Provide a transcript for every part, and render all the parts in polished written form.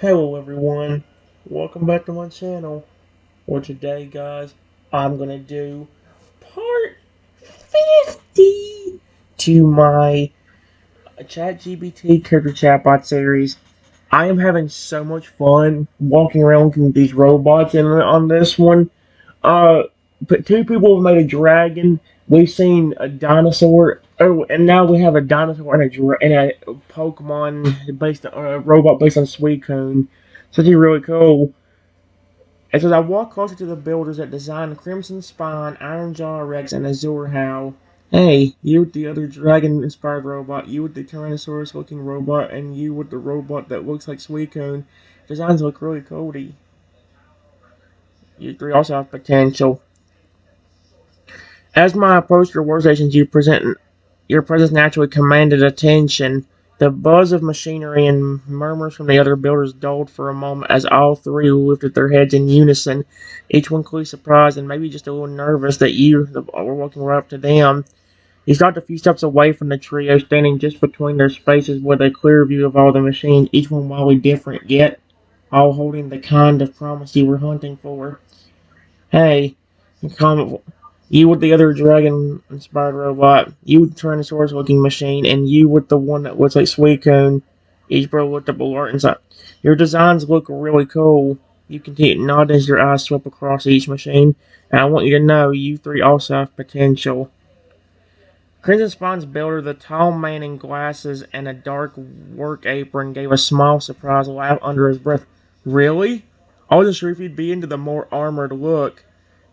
Hello everyone, welcome back to my channel. For today guys, I'm gonna do part 50 to my ChatGPT Character Chatbot series. I am having so much fun walking around with these robots and on this one. Uh, but two people have made a dragon. We've seen a dinosaur. Oh, and now we have a dinosaur and a Pokemon based on a robot based on Suicune. So it's really cool. As I walk closer to the builders that designed Crimson Spine, Iron Jaw Rex, and Azure Howl. Hey, you with the other dragon-inspired robot, you with the Tyrannosaurus-looking robot, and you with the robot that looks like Suicune. Designs look really cool. You three also have potential. As my approached your workstations, your presence naturally commanded attention. The buzz of machinery and murmurs from the other builders dulled for a moment as all three lifted their heads in unison, each one clearly surprised and maybe just a little nervous that you were walking right up to them. He stopped a few steps away from the trio, standing just between their spaces with a clear view of all the machines, each one wildly different, yet all holding the kind of promise you were hunting for. Hey, comment. You with the other dragon-inspired robot, you with the Tyrannosaurus-looking machine, and you with the one that looks like Suicune. Each bro looked up alert and said, "Your designs look really cool." You continue to nod as your eyes sweep across each machine, and I want you to know you three also have potential. Crimson Spine's builder, the tall man in glasses and a dark work apron, gave a small, surprised laugh under his breath. Really? I wasn't sure if you'd be into the more armored look,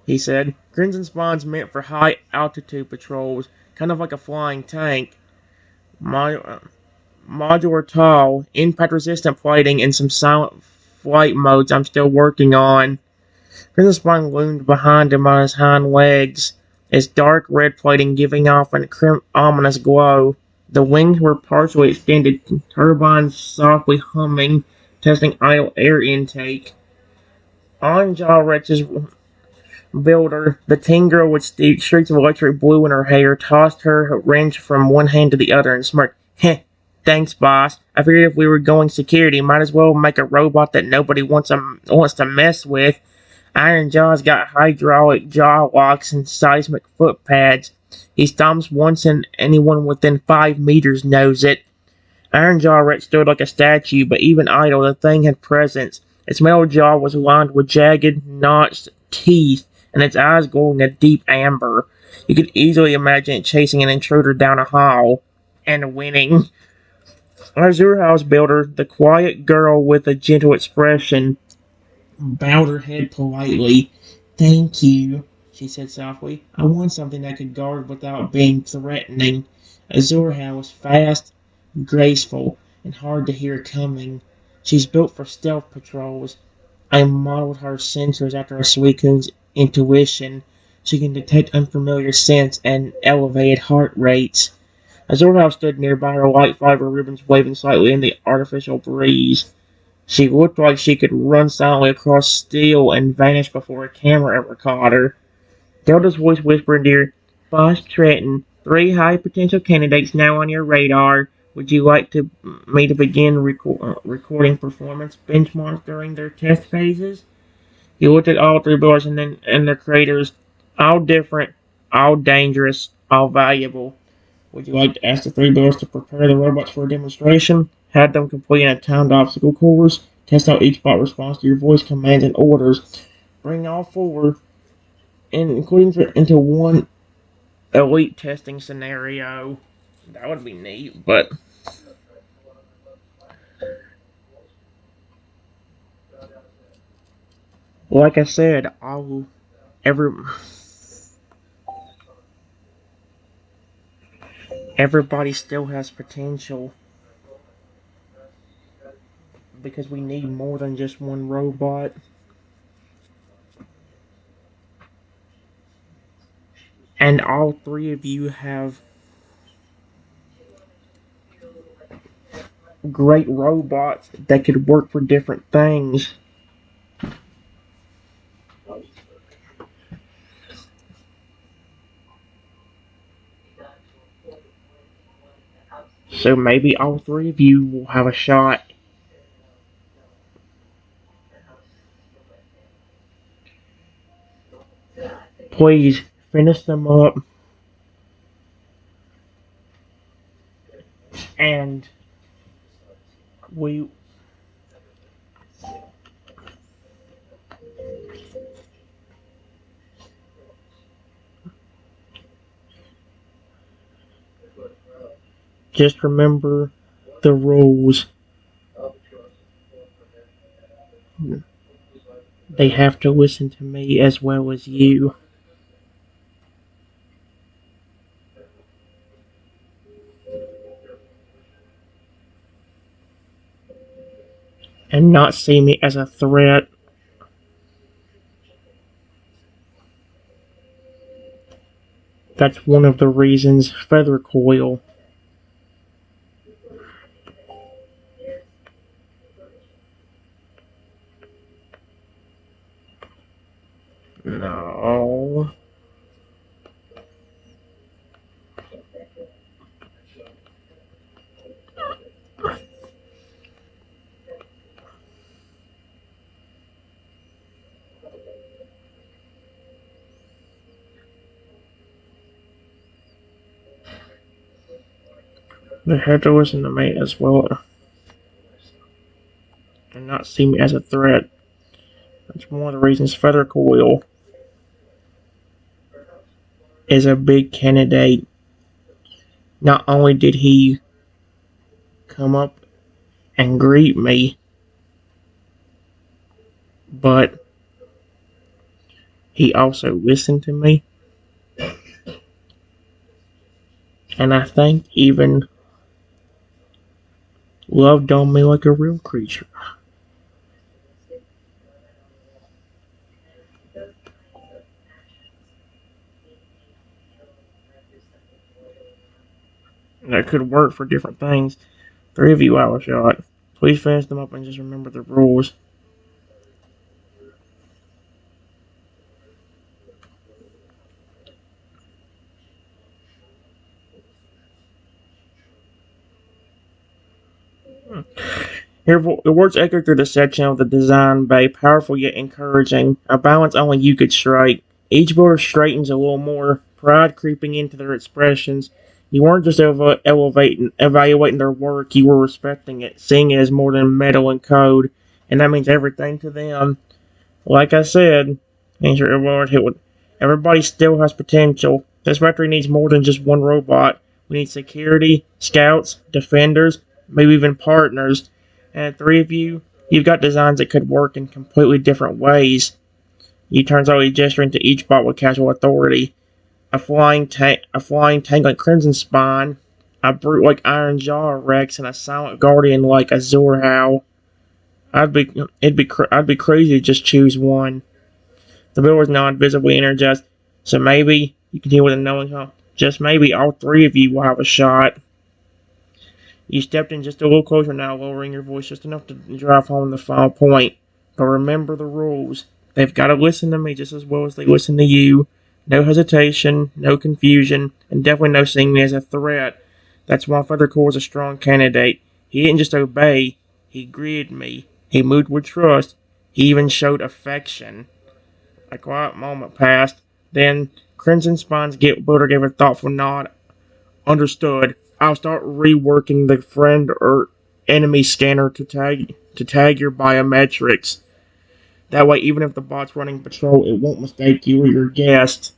he said. Crimson Spine's meant for high altitude patrols, kind of like a flying tank. Modular tall, impact resistant plating, and some silent flight modes I'm still working on. Crimson Spine loomed behind him on his hind legs, its dark red plating giving off an ominous glow. The wings were partially extended, turbines softly humming, testing idle air intake. On Jaw Rex's builder, the teen girl with streaks of electric blue in her hair, tossed her wrench from one hand to the other and smirked. Heh, thanks, boss. I figured if we were going security, might as well make a robot that nobody wants to mess with. Iron Jaw's got hydraulic jaw locks and seismic foot pads. He stomps once and anyone within 5 meters knows it. Iron Jaw Rex stood like a statue, but even idle, the thing had presence. Its metal jaw was lined with jagged, notched teeth, and its eyes glowing a deep amber. You could easily imagine it chasing an intruder down a hall and winning. Azure House builder, the quiet girl with a gentle expression, bowed her head politely. Thank you, she said softly. I want something that could guard without being threatening. Azurha was fast, graceful, and hard to hear coming. She's built for stealth patrols. I modeled her sensors after a Suicune's intuition. She can detect unfamiliar scents and elevated heart rates. Azurha stood nearby, her white fiber ribbons waving slightly in the artificial breeze. She looked like she could run silently across steel and vanish before a camera ever caught her. Delta's voice whispered in her ear, Boss Trenton, 3 high-potential candidates now on your radar. Would you like me to begin recording performance benchmarks during their test phases? He looked at all three boys and their creators, all different, all dangerous, all valuable. Would you like to ask the three boys to prepare the robots for a demonstration? Have them complete a timed obstacle course? Test out each bot response to your voice commands and orders. Bring all four, including into one elite testing scenario. That would be neat, but like I said, every everybody still has potential because we need more than just one robot. And all three of you have great robots that could work for different things. So maybe all three of you will have a shot Please finish them up and we just remember the rules. They have to listen to me as well as you. And not see me as a threat. That's one of the reasons Feather Coil. No. They have to listen to me as well and not see me as a threat. That's one of the reasons Feather Coil is a big candidate. Not only did he come up and greet me, but he also listened to me. And I think even loved on me like a real creature. That could work for different things. 3 of you out a shot. Please finish them up and just remember the rules. Your words echo through the section of the design bay, powerful yet encouraging, a balance only you could strike. Each builder straightens a little more, pride creeping into their expressions. You weren't just evaluating their work, you were respecting it, seeing it as more than metal and code, and that means everything to them. Like I said, everybody still has potential. This factory needs more than just one robot. We need security, scouts, defenders, maybe even partners. And 3 of you, you've got designs that could work in completely different ways. You turns out you gesture into each bot with casual authority. A flying tank like Crimson Spine, a brute like Iron Jaw Rex, and a silent guardian like Azure Howl. I'd be crazy to just choose one. The bill was not visibly energized, so maybe you can deal with a knowing, huh? Just maybe all 3 of you will have a shot. You stepped in just a little closer now, lowering your voice just enough to drive home the final point. But remember the rules. They've got to listen to me just as well as they listen to you. No hesitation, no confusion, and definitely no seeing me as a threat. That's why Feathercore is a strong candidate. He didn't just obey, he greeted me. He moved with trust. He even showed affection. A quiet moment passed. Then Crimson Spine's builder gave a thoughtful nod. Understood. I'll start reworking the friend or enemy scanner to tag your biometrics. That way, even if the bot's running patrol, it won't mistake you or your guest.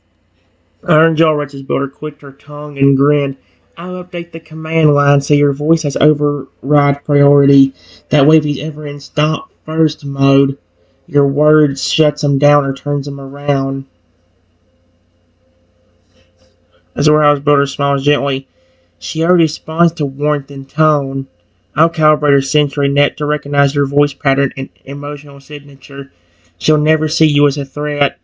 Iron Jaw Rex's builder clicked her tongue and grinned. I'll update the command line so your voice has override priority. That way, if he's ever in stop first mode, your words shuts him down or turns him around. As the warehouse builder smiles gently, she already responds to warmth and tone. I'll calibrate her sensory net to recognize your voice pattern and emotional signature. She'll never see you as a threat.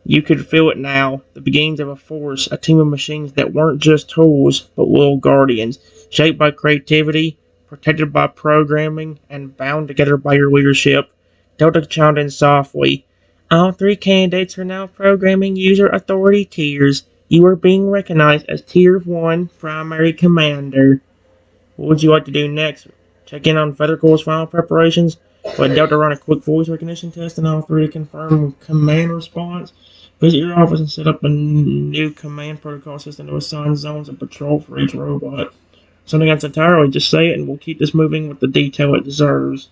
You could feel it now, the beginnings of a force, a team of machines that weren't just tools, but little guardians, shaped by creativity, protected by programming, and bound together by your leadership. Delta chimed in softly. All 3 candidates are now programming user authority tiers. You are being recognized as Tier 1 Primary Commander. What would you like to do next? Check in on Feathercore's final preparations? Let Delta run a quick voice recognition test and all 3 confirm command response? Visit your office and set up a new command protocol system to assign zones of patrol for each robot. Something that's entirely, just say it and we'll keep this moving with the detail it deserves.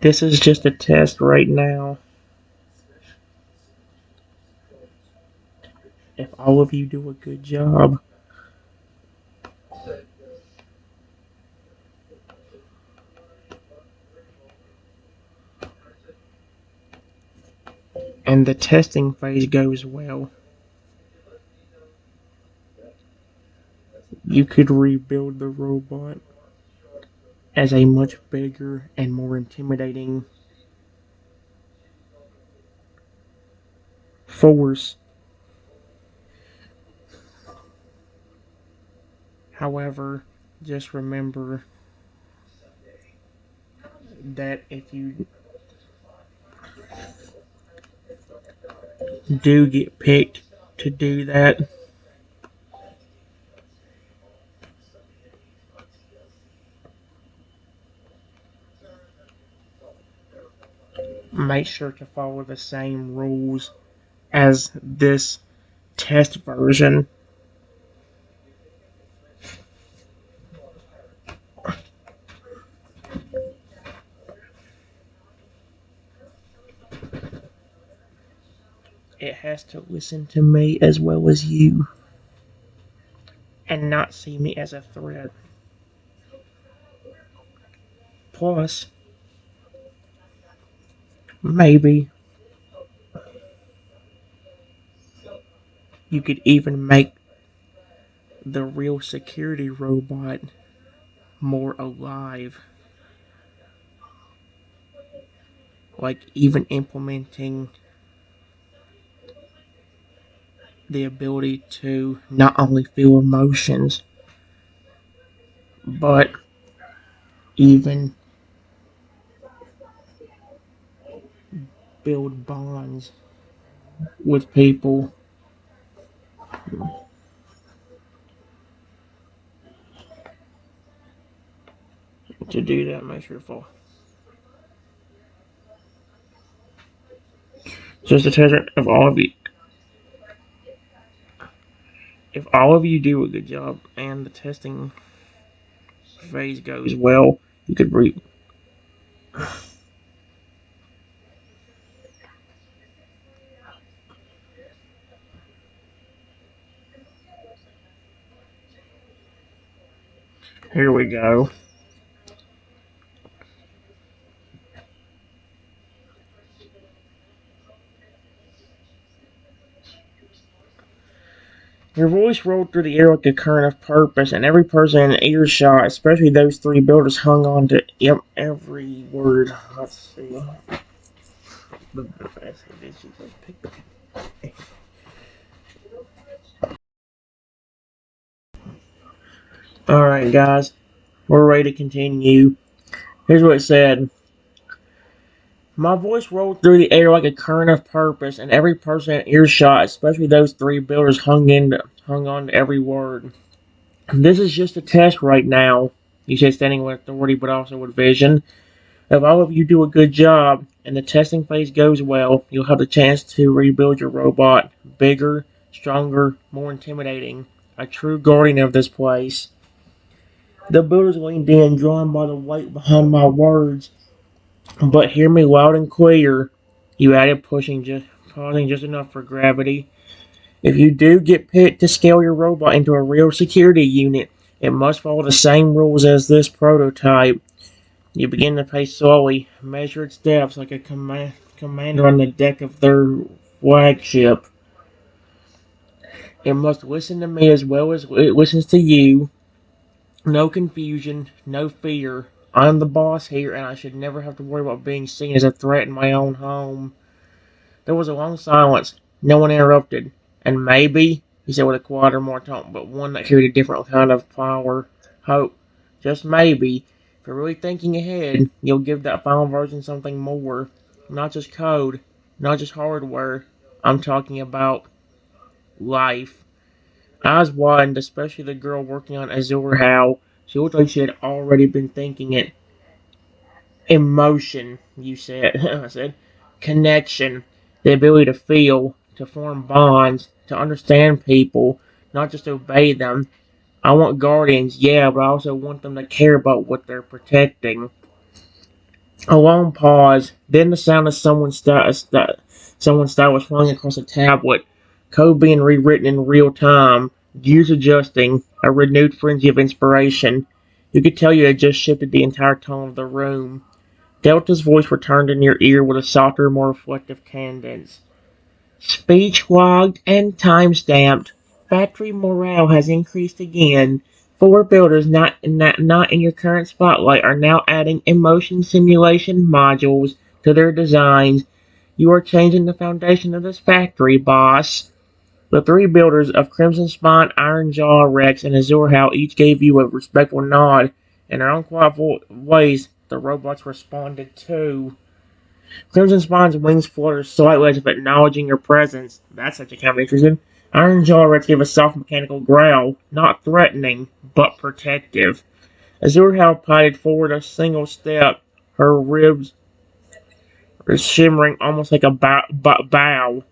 This is just a test right now. If all of you do a good job, and the testing phase goes well, you could rebuild the robot as a much bigger and more intimidating force. However, just remember that if you do get picked to do that, make sure to follow the same rules as this test version. It has to listen to me as well as you and not see me as a threat. Plus, maybe you could even make the real security robot more alive. Like even implementing the ability to not only feel emotions, but even build bonds with people. To do that, make sure to fall. Just a test of all of you. If all of you do a good job and the testing phase goes well, you could reap. Here we go. Your voice rolled through the air like a current of purpose, and every person in earshot, especially those three builders, hung on to every word. Let's see. Alright, guys. We're ready to continue. Here's what it said. My voice rolled through the air like a current of purpose, and every person in earshot, especially those three builders, hung on to every word. This is just a test right now. You said standing with authority, but also with vision. If all of you do a good job and the testing phase goes well, you'll have the chance to rebuild your robot bigger, stronger, more intimidating, a true guardian of this place. The builders leaned in, drawn by the weight behind my words. But hear me loud and clear, you added, pausing just enough for gravity. If you do get picked to scale your robot into a real security unit, it must follow the same rules as this prototype. You begin to pace slowly, measure its depths like a commander on the deck of their flagship. It must listen to me as well as it listens to you. No confusion, no fear. I'm the boss here, and I should never have to worry about being seen as a threat in my own home. There was a long silence. No one interrupted. And maybe, he said with a quieter, more tone, but one that carried a different kind of power. Hope. Just maybe. If you're really thinking ahead, you'll give that final version something more. Not just code. Not just hardware. I'm talking about life. Eyes widened, especially the girl working on Azure How. She looked like she had already been thinking it. Emotion, you said. I said. connection, the ability to feel, to form bonds, to understand people, not just obey them. I want guardians, yeah, but I also want them to care about what they're protecting. A long pause, then the sound of someone's style was flowing across a tablet, code being rewritten in real time, gears adjusting, a renewed frenzy of inspiration. You could tell you had just shifted the entire tone of the room. Delta's voice returned in your ear with a softer, more reflective cadence. Speech logged and time-stamped. Factory morale has increased again. Four builders not in your current spotlight are now adding emotion simulation modules to their designs. You are changing the foundation of this factory, boss. The three builders of Crimson Spine, Iron Jaw, Rex, and Azure Howl each gave you a respectful nod. In their own quiet ways, the robots responded too. Crimson Spawn's wings flutter slightly as if acknowledging your presence. That's such a kind of interesting. Iron Jaw Rex gave a soft mechanical growl, not threatening, but protective. Azure Howl potted forward a single step, her ribs shimmering almost like a bow.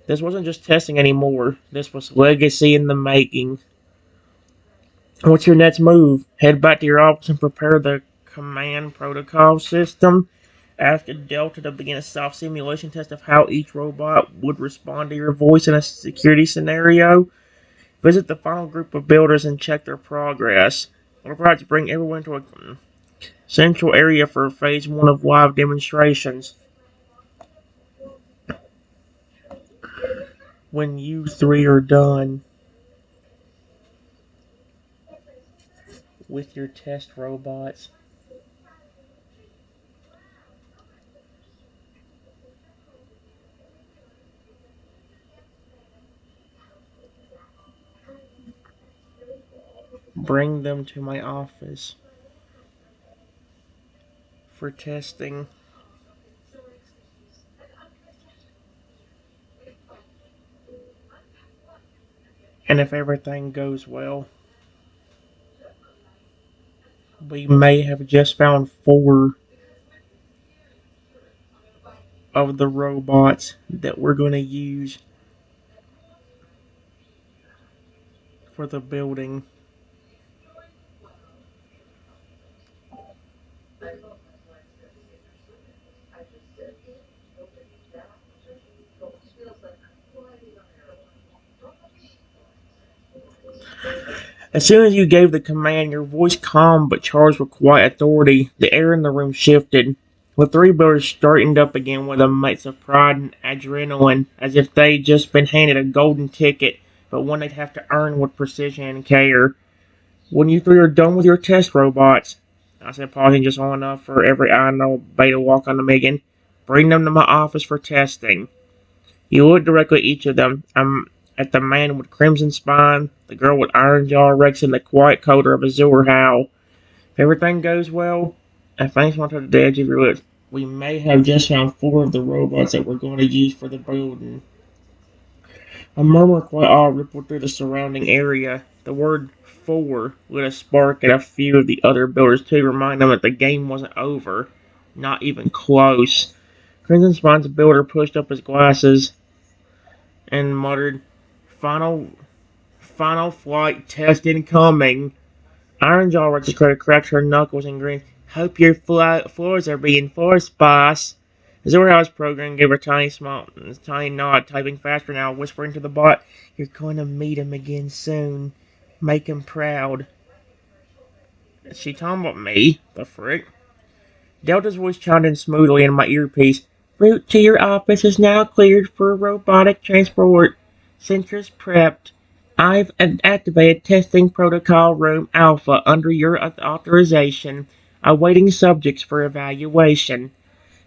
This wasn't just testing anymore. This was legacy in the making. What's your next move? Head back to your office and prepare the command protocol system. Ask Delta to begin a soft simulation test of how each robot would respond to your voice in a security scenario. Visit the final group of builders and check their progress. We're about to bring everyone to a central area for phase 1 of live demonstrations. When you three are done with your test robots, bring them to my office for testing. And if everything goes well, we may have just found 4 of the robots that we're going to use for the building. As soon as you gave the command, your voice calm but charged with quiet authority. The air in the room shifted. The 3 builders straightened up again with a mix of pride and adrenaline, as if they'd just been handed a golden ticket, but one they'd have to earn with precision and care. When you 3 are done with your test robots, I said, pausing just long enough for every eye and bay to walk on them again, bring them to my office for testing. You look directly at each of them. I'm at the man with crimson spine, the girl with iron jaw Rex, and the quiet coder of Azure Howl. If everything goes well, and things went to the edge of your lips, we may have just found 4 of the robots that we're going to use for the building. A murmur quite odd rippled through the surrounding area. The word 4 lit a spark at a few of the other builders to remind them that the game wasn't over. Not even close. Crimson Spine's builder pushed up his glasses and muttered, Final flight test incoming. Iron Jaw cracked her knuckles and grinned. Hope your floors are reinforced, boss. Zorhal's program gave her tiny nod, typing faster now, whispering to the bot, You're going to meet him again soon. Make him proud. Is she talking about me? The frick? Delta's voice chimed in smoothly in my earpiece. Route to your office is now cleared for robotic transport. Sensors prepped. I've activated testing protocol room alpha under your authorization, awaiting subjects for evaluation.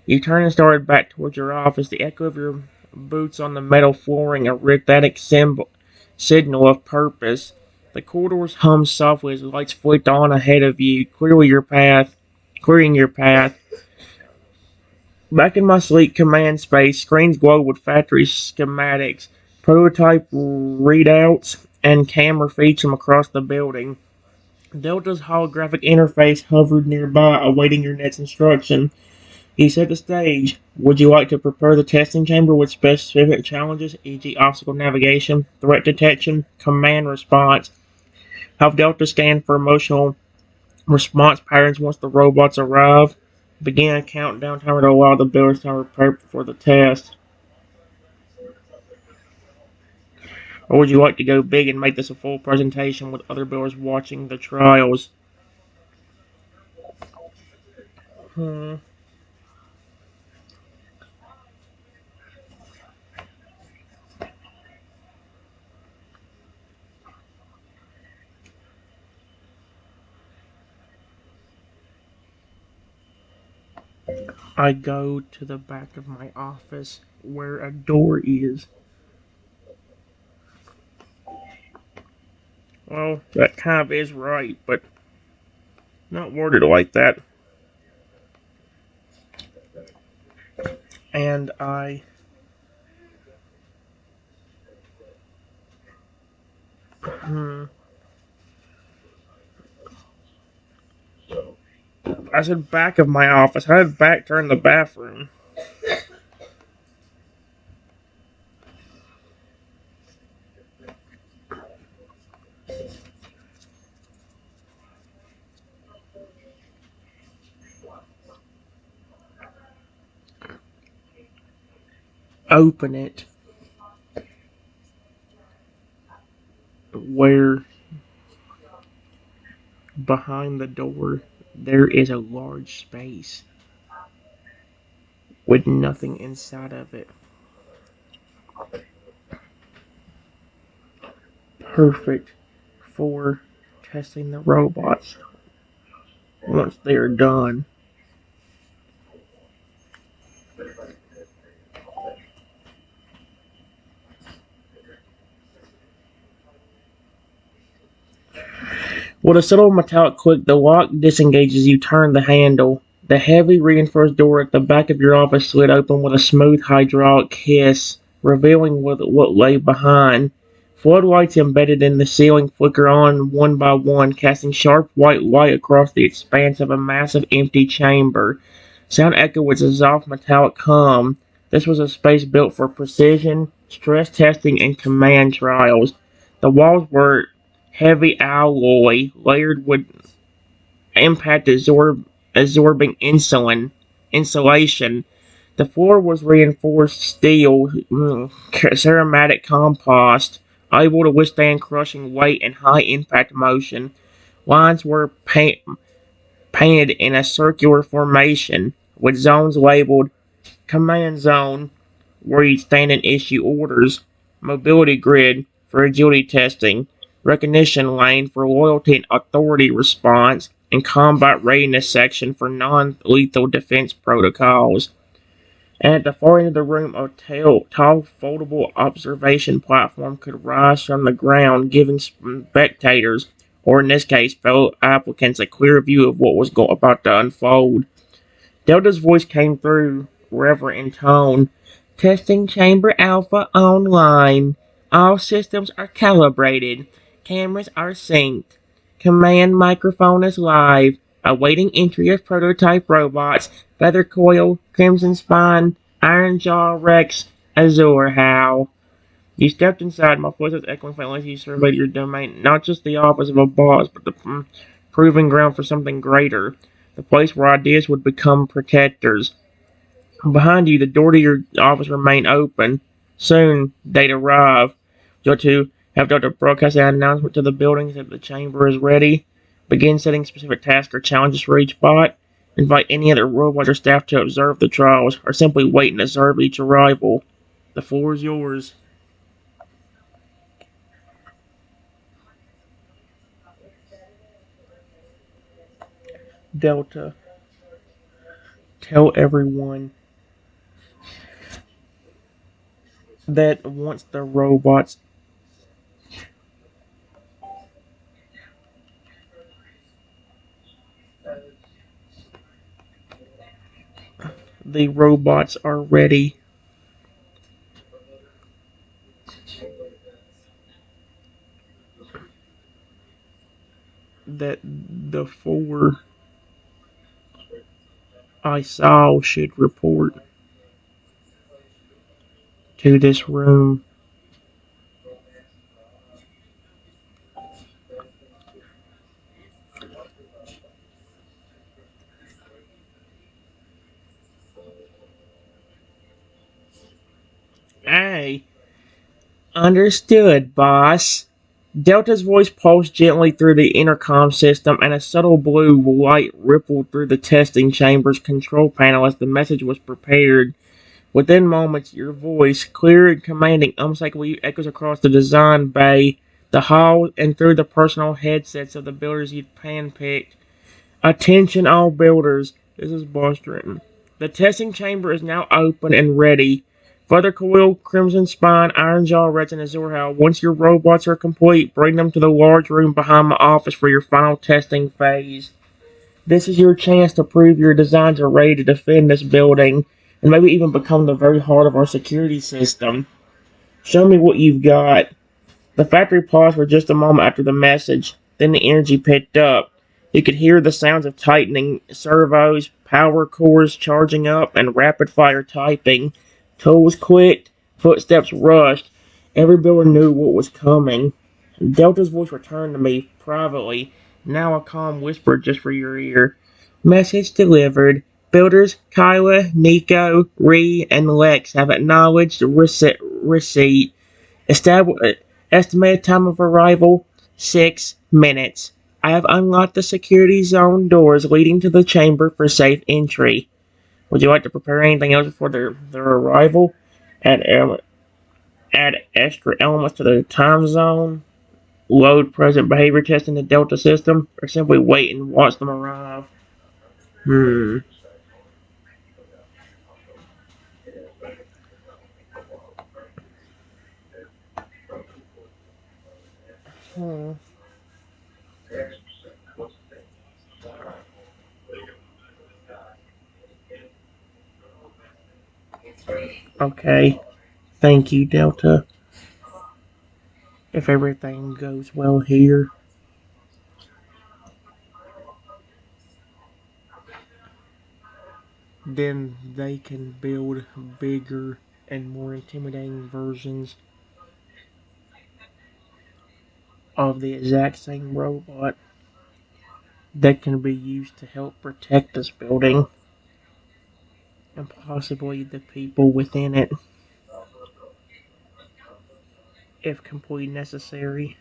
You turned and started back towards your office, the echo of your boots on the metal flooring a rhythmic signal of purpose. The corridors hummed softly as lights flicked on ahead of you, clearing your path. Back in my sleek command space, screens glowed with factory schematics, prototype readouts, and camera feeds from across the building. Delta's holographic interface hovered nearby, awaiting your next instruction. He set the stage. Would you like to prepare the testing chamber with specific challenges, e.g., obstacle navigation, threat detection, command response? Have Delta scan for emotional response patterns once the robots arrive. Begin a countdown timer to allow the builders time to prepare for the test. Or would you like to go big and make this a full presentation with other builders watching the trials? Hmm. I go to the back of my office where a door is. Well, that kind of is right, but not worded like that. And hmm, I said back of my office. I had back turned the bathroom. Open it where behind the door there is a large space with nothing inside of it. Perfect for testing the robots once they are done. With a subtle metallic click, the lock disengages. You turn the handle. The heavy reinforced door at the back of your office slid open with a smooth hydraulic hiss, revealing what lay behind. Floodlights embedded in the ceiling flicker on one by one, casting sharp white light across the expanse of a massive empty chamber. Sound echoed with a soft metallic hum. This was a space built for precision, stress testing, and command trials. The walls were heavy alloy layered with absorbing insulation. The floor was reinforced steel, ceramic compost, able to withstand crushing weight and high impact motion. Lines were painted in a circular formation, with zones labeled Command Zone, where you stand and issue orders, Mobility Grid for agility testing, Recognition Lane for loyalty and authority response, and Combat Readiness section for non-lethal defense protocols. And at the far end of the room, a tall foldable observation platform could rise from the ground, giving spectators, or in this case, fellow applicants, a clear view of what was about to unfold. Delta's voice came through, reverent in tone. Testing Chamber Alpha online. All systems are calibrated. Cameras are synced. Command microphone is live. Awaiting entry of prototype robots. Feather Coil, Crimson Spine, Iron Jaw Rex, Azure Howl. You stepped inside. My voice was echoing faintly as you surveyed your domain, not just the office of a boss, but the proving ground for something greater. The place where ideas would become protectors. Behind you, the door to your office remained open. Soon, they'd arrive. You're to have Dr. broadcast an announcement to the buildings that the chamber is ready. Begin setting specific tasks or challenges for each bot. Invite any other robots or staff to observe the trials, or simply wait and observe each arrival. The floor is yours. Delta, tell everyone that once the robots are ready, that the four I saw should report to this room. Hey, understood, boss. Delta's voice pulsed gently through the intercom system, and a subtle blue light rippled through the testing chamber's control panel as the message was prepared. Within moments, your voice, clear and commanding, unmistakably echoes across the design bay, the hall, and through the personal headsets of the builders you'd handpicked. Attention all builders, this is Boss Trenton. The testing chamber is now open and ready. Feather Coil, Crimson Spine, Iron Jaw, Reds, and Azurhal. Once your robots are complete, bring them to the large room behind my office for your final testing phase. This is your chance to prove your designs are ready to defend this building, and maybe even become the very heart of our security system. Show me what you've got. The factory paused for just a moment after the message. Then the energy picked up. You could hear the sounds of tightening servos, power cores charging up, and rapid-fire typing. Tools clicked, footsteps rushed. Every builder knew what was coming. Delta's voice returned to me privately, now a calm whisper just for your ear. Message delivered. Builders Kyla, Nico, Ree, and Lex have acknowledged receipt. Estimated time of arrival, 6 minutes. I have unlocked the security zone doors leading to the chamber for safe entry. Would you like to prepare anything else before their arrival? Add extra elements to the time zone? Load present behavior test in the Delta system? Or simply wait and watch them arrive? Hmm. Hmm. Okay. Thank you, Delta. If everything goes well here, then they can build bigger and more intimidating versions of the exact same robot that can be used to help protect this building and possibly the people within it if completely necessary.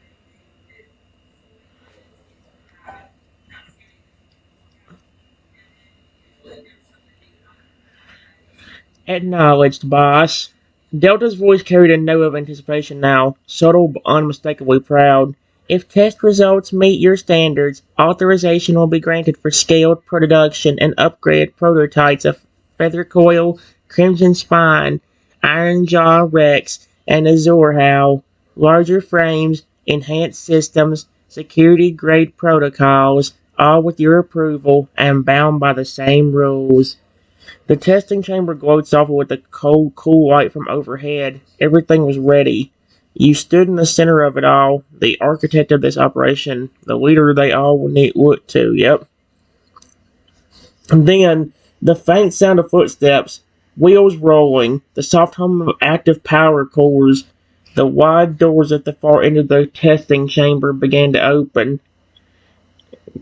Acknowledged, boss. Delta's voice carried a note of anticipation now, subtle but unmistakably proud. If test results meet your standards, authorization will be granted for scaled production and upgraded prototypes of Feather Coil, Crimson Spine, Iron Jaw Rex, and Azure Howl. Larger frames, enhanced systems, security grade protocols, all with your approval and bound by the same rules. The testing chamber glowed softly with the cold, cool light from overhead. Everything was ready. You stood in the center of it all, the architect of this operation, the leader they all would need look to. Yep. And then the faint sound of footsteps, wheels rolling, the soft hum of active power cores. The wide doors at the far end of the testing chamber began to open.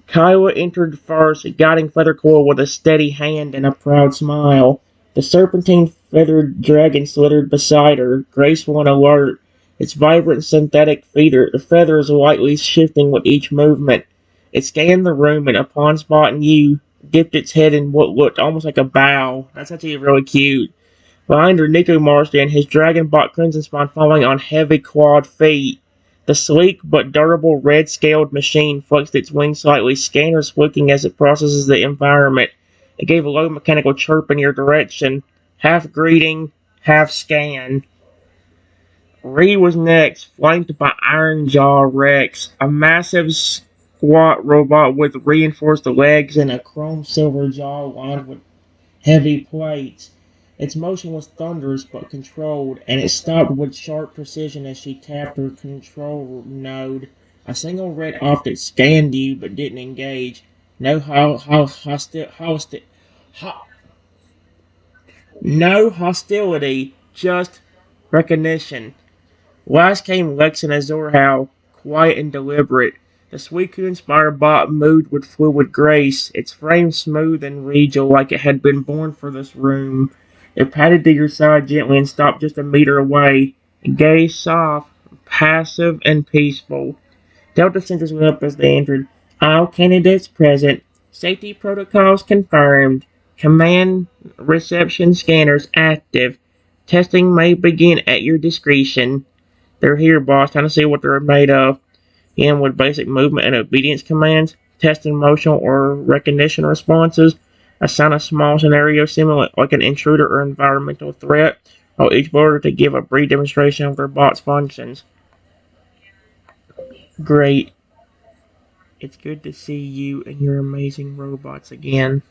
Kiowa entered first, guiding Feathercoil with a steady hand and a proud smile. The serpentine feathered dragon slithered beside her, graceful and alert, its vibrant synthetic feathers lightly shifting with each movement. It scanned the room and, upon spotting you, dipped its head in what looked almost like a bow. That's actually really cute. Behind her, Nico Marsden, his dragon-bot Crimson Spawn falling on heavy clawed feet. The sleek but durable red-scaled machine flexed its wings slightly, scanners flicking as it processes the environment. It gave a low mechanical chirp in your direction, half greeting, half scan. Ree was next, flanked by Iron Jaw Rex, a massive squat robot with reinforced legs and a chrome silver jaw lined with heavy plates. Its motion was thunderous but controlled, and it stopped with sharp precision as she tapped her control node. A single red optic scanned you but didn't engage. No No hostility, just recognition. Last came Lex and Azorhau, quiet and deliberate. The Suicune-inspired bot moved with fluid grace, its frame smooth and regal like it had been born for this room. It padded to your side gently and stopped just a meter away. Gaze soft, passive, and peaceful. Delta sensors went up as they entered. All candidates present. Safety protocols confirmed. Command reception scanners active. Testing may begin at your discretion. They're here, boss. Trying to see what they're made of. Again, with basic movement and obedience commands, test emotional or recognition responses, assign a small scenario similar like an intruder or environmental threat, or each boarder to give a brief demonstration of their bot's functions. Great. It's good to see you and your amazing robots again.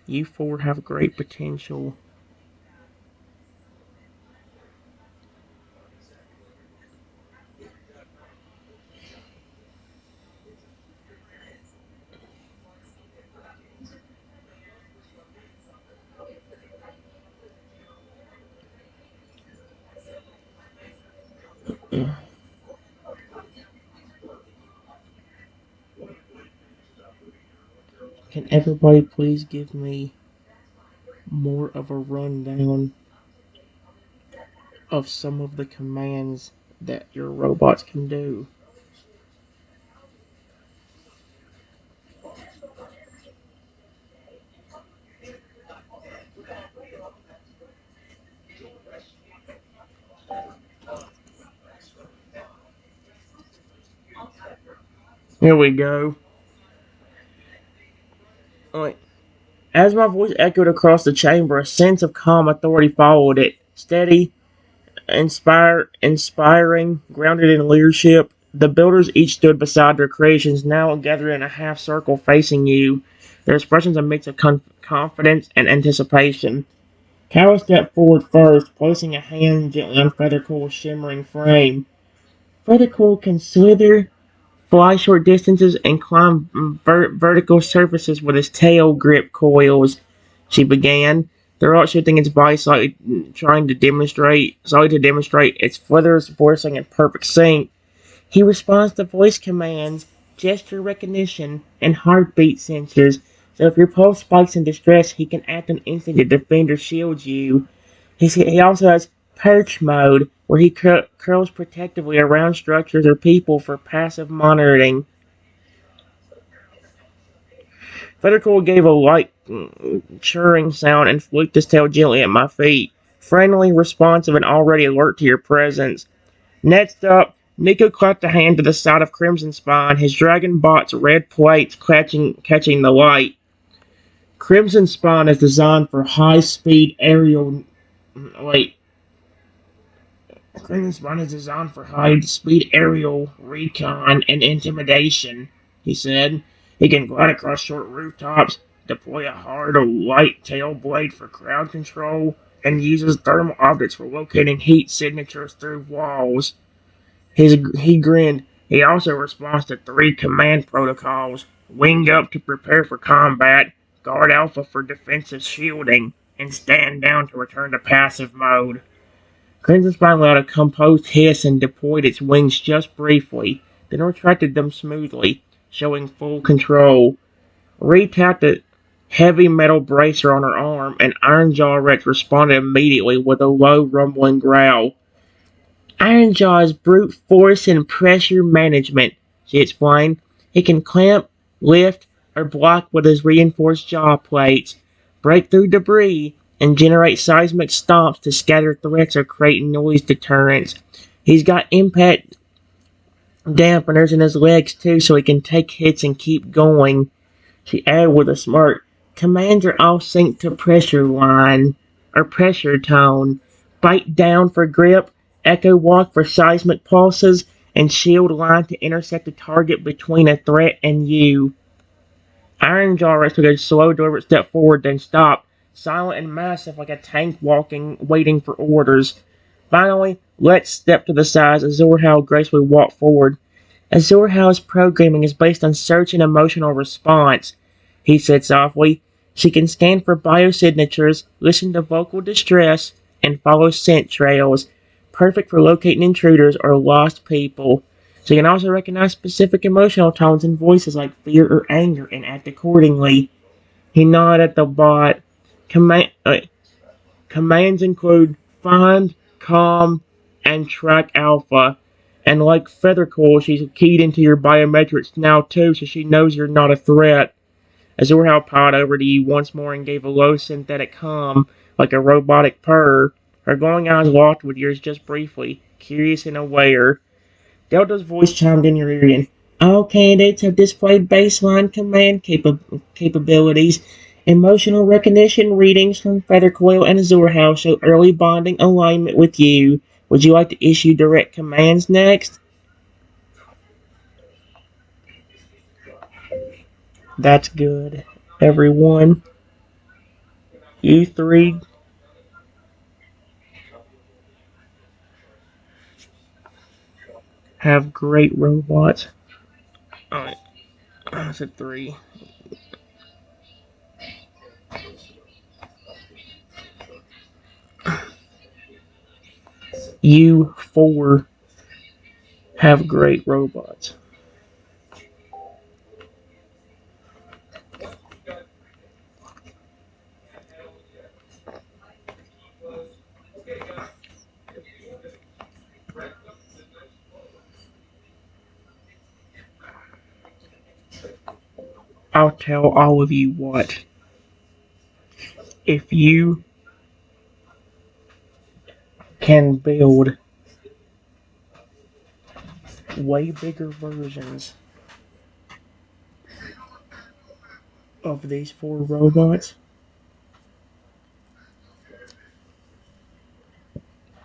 You four have great potential. Can everybody please give me more of a rundown of some of the commands that your robots can do? Here we go. Alright. As my voice echoed across the chamber, a sense of calm authority followed it. Steady, inspiring, grounded in leadership. The builders each stood beside their creations, now gathered in a half circle facing you. Their expressions a mix of confidence and anticipation. Kyle stepped forward first, placing a hand gently on Feathercool's shimmering frame. Feathercool can slither, fly short distances, and climb vertical surfaces with its tail grip coils, she began, throughout shifting its body slightly, to demonstrate its feathers voicing in perfect sync. He responds to voice commands, gesture recognition, and heartbeat sensors, so if your pulse spikes in distress, he can act on instinct to defend or shield you. He also has perch mode, where he curls protectively around structures or people for passive monitoring. Federcool gave a light churring sound and flicked his tail gently at my feet, friendly, responsive, and already alert to your presence. Next up, Nico clapped a hand to the side of Crimson Spine, his dragon bot's red plates catching the light. Crimson Spine is designed for high-speed aerial... Wait. Crimson Spine is designed for high-speed aerial recon and intimidation, he said. He can glide across short rooftops, deploy a hard or light tail blade for crowd control, and uses thermal objects for locating heat signatures through walls. He grinned. He also responds to 3 command protocols: Wing Up to prepare for combat, Guard Alpha for defensive shielding, and Stand Down to return to passive mode. Crimson Spine let out a composed hiss and deployed its wings just briefly, then retracted them smoothly, showing full control. Ree tapped a heavy metal bracer on her arm, and Ironjaw Rex responded immediately with a low, rumbling growl. Ironjaw's brute force and pressure management, she explained. He can clamp, lift, or block with his reinforced jaw plates, break through debris, and generate seismic stomps to scatter threats or create noise deterrents. He's got impact dampeners in his legs too, so he can take hits and keep going. She added with a smirk. Commands are all synced to pressure line, or pressure tone. Bite down for grip, echo walk for seismic pulses, and shield line to intercept a target between a threat and you. Ironjaw took a slow, deliberate step forward, then stopped, silent and massive like a tank waiting for orders. Finally, Lex stepped to the side as Azorhau gracefully walked forward. Azorhau's programming is based on search and emotional response, he said softly. She can scan for biosignatures, listen to vocal distress, and follow scent trails, perfect for locating intruders or lost people. She can also recognize specific emotional tones and voices like fear or anger and act accordingly. He nodded at the bot. Commands include find, calm, and track alpha. And like Feathercoil, she's keyed into your biometrics now too, so she knows you're not a threat. Azurhal pawed over to you once more and gave a low synthetic hum, like a robotic purr. Her glowing eyes locked with yours just briefly, curious and aware. Delta's voice chimed in your ear and all candidates have displayed baseline command capabilities. Emotional recognition readings from Feathercoil and Azurhal show early bonding alignment with you. Would you like to issue direct commands next? That's good. Everyone, you three have great robots. Alright, I said three. You four have great robots. I'll tell all of you what. If you can build way bigger versions of these four robots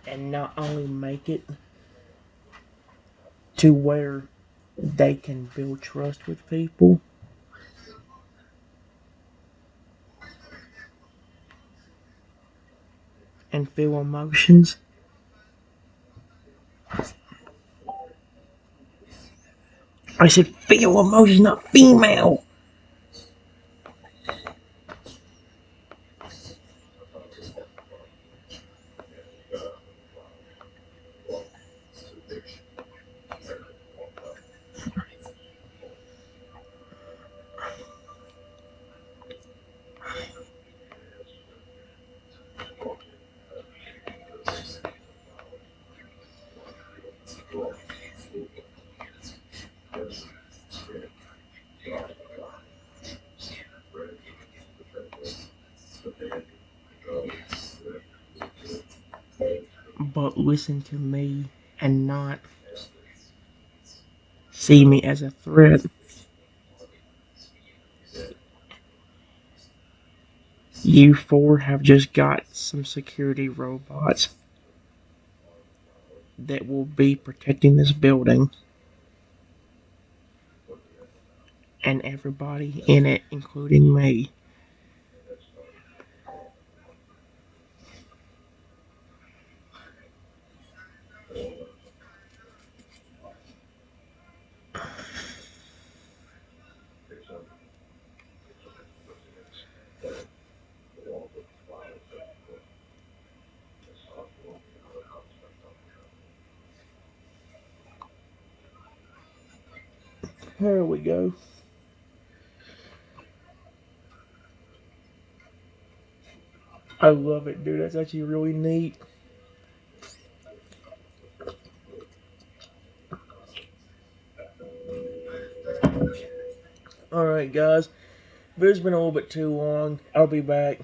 and not only make it to where they can build trust with people and feel emotions. I said feel emotions, not female. But listen to me and not see me as a threat. You four have just got some security robots that will be protecting this building and everybody in it, including me. There we go. I love it, dude. That's actually really neat. Alright, guys. Video's been a little bit too long. I'll be back.